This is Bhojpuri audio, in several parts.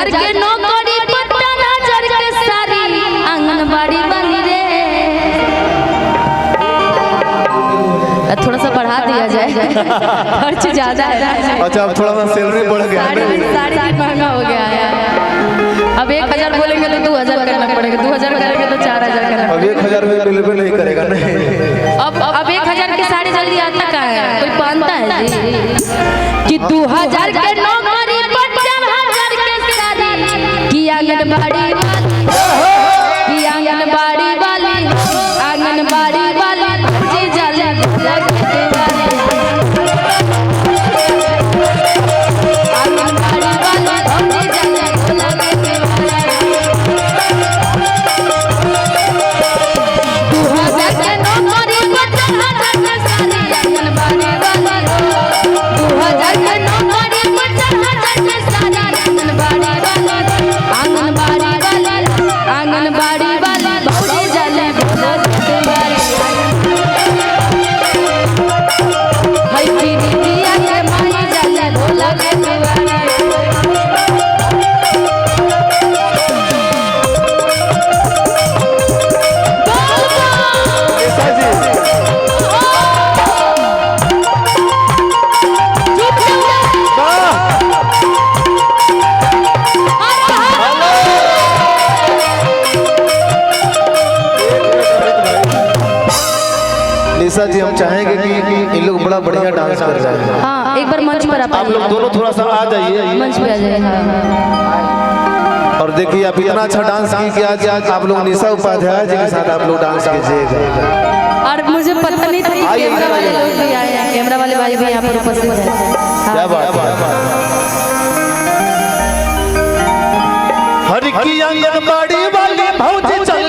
2000 के नौकरी पटना नजर के सारी आंगनबाड़ी बनी रे। थोड़ा सा बढ़ा दिया जाए, खर्च ज्यादा है। अच्छा अब थोड़ा सा सैलरी बढ़ गया, साड़ी महंगा हो गया है। अब 1000 बोलेंगे तो 2000 करना पड़ेगा, 2000 करेंगे तो 4000 करना। अब 1000 में बिल्कुल नहीं करेगा नहीं। अब 1000 की साड़ी जल्दी आता कहाँ है, कोई पहनता है जी कि 2000 के नौकरी 50,000 के साड़ी की आंगनबाड़ी वाली जी जाले निशा जी हम चाहेंगे कि इन लोग बड़ा बढ़िया डांस कर रहे हैं। हाँ एक बार मंच पर आप लोग दोनों थोड़ा सा आ जाइए, मंच पे आ जाइए। और देखिए आप इतना अच्छा डांस की आज आप लोग निशा उपाध्याय जी के साथ आप लोग डांस कीजिए। और मुझे पता नहीं था कैमरा वाले लोग भी आए हैं, कैमरा वाले भाई भी यहाँ पर उपस्थित हैं। क्या बात है। हर की आंगनबाड़ी वाली भौजी चल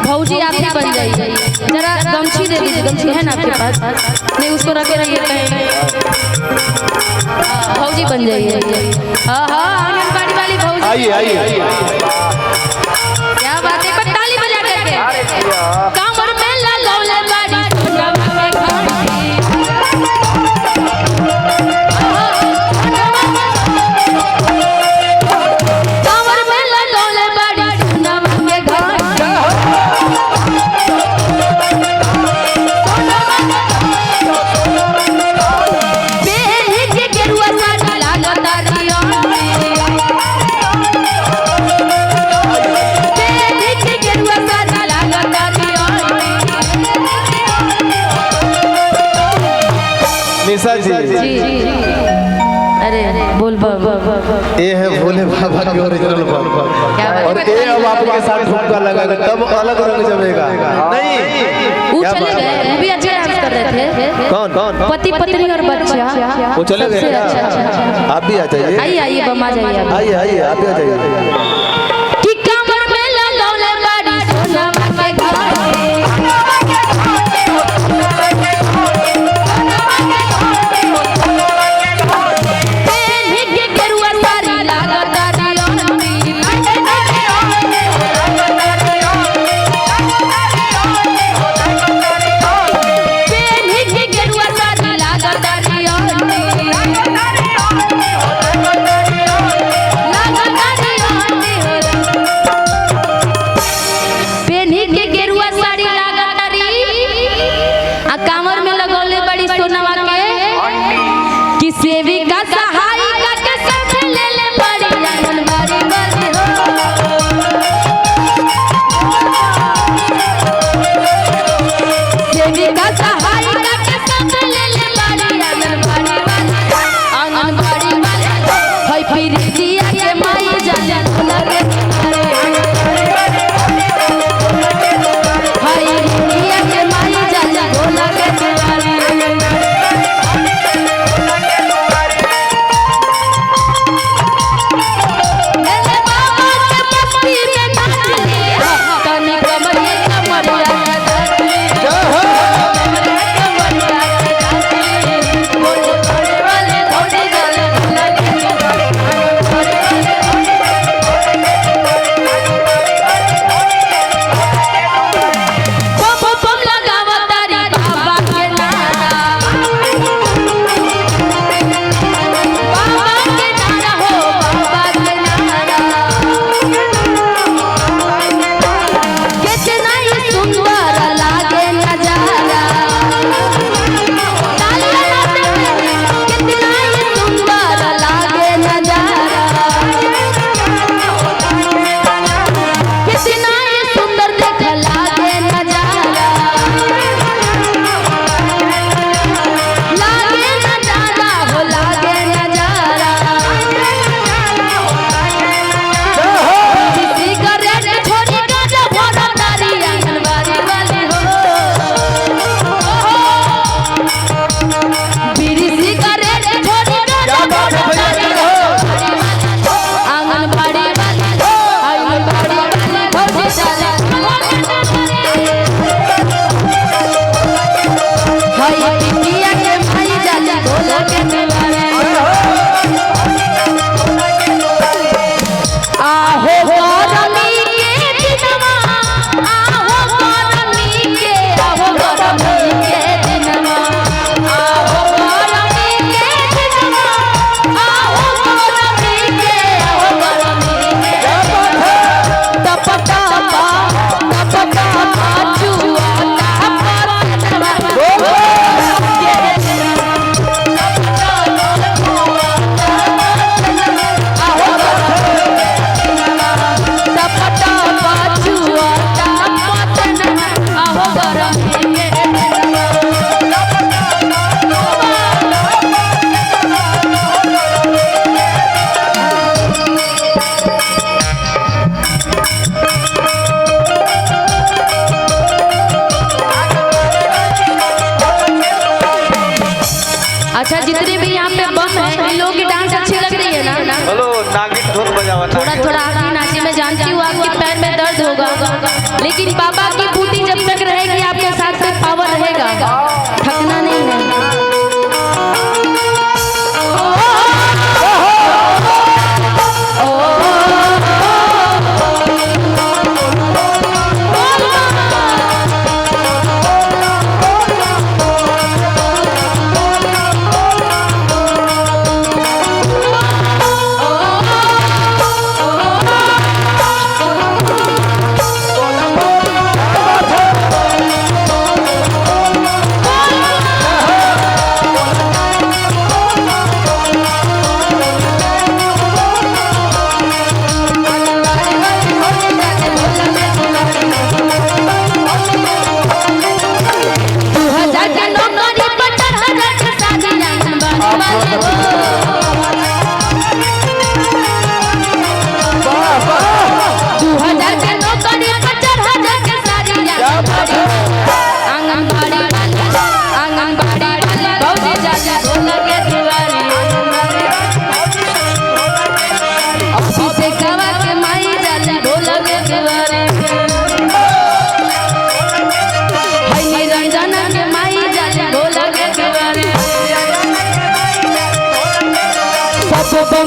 भौजी आप ही बन जाइए, जरा गमछी दे दीजिए, गमछी है ना आपके पास? नहीं उसको रखे रहिए कहीं। भौजी बन जाइए। हाँ आंगनबाड़ी वाली भौजी। आइए आइए आइए। क्या बात है, पर ताली बजा करके कांवर में लगौले बाड़ी सोनवा के घाटी। कांवर में लगौले बाड़ी सोनवा के घाटी। निशा जी अरे बोल ये है भोले बाबा के ओरिजिनल बाबा, और ये अब आपके साथ ठुमका लगाएगा तब अलग रंग जमेगा। नहीं वो चले गए, वो भी अच्छा डांस कर रहे थे। कौन कौन? पति पत्नी और बच्चा वो चले गए। आप भी आ जाइए, आइए आइए बमा जाइए, आइए आइए आप भी आ जाइए। कि कमर में लगौले बाड़ी सोनवा के घाटी। सेविका सहायिका के साथ ले ले बड़ी आंगनबाड़ी वाली हो। सेविका सहायिका के साथ ले ले बड़ी आंगनबाड़ी वाली। जितने भी यहाँ पे बम है इन लोगों की डांस अच्छी लग रही है ना? हेलो नागिन ढोल बजावा थोड़ा थोड़ा आगे नाचे, मैं जानती हूँ आपके पैर में दर्द होगा, लेकिन बाबा की बूटी जब तक रहेगी आपके साथ में पावर रहेगा, थकना नहीं है।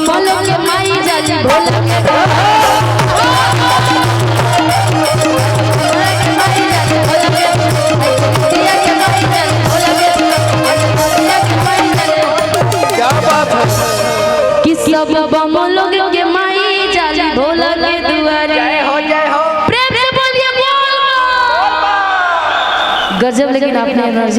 बमलो के माई जाली भोला के क्या बात है कि सब बमलो के माई जाली भोला के दुआरे। जय हो प्रेम से बोलिए बोल। गजब, लेकिन आपने एनर्जी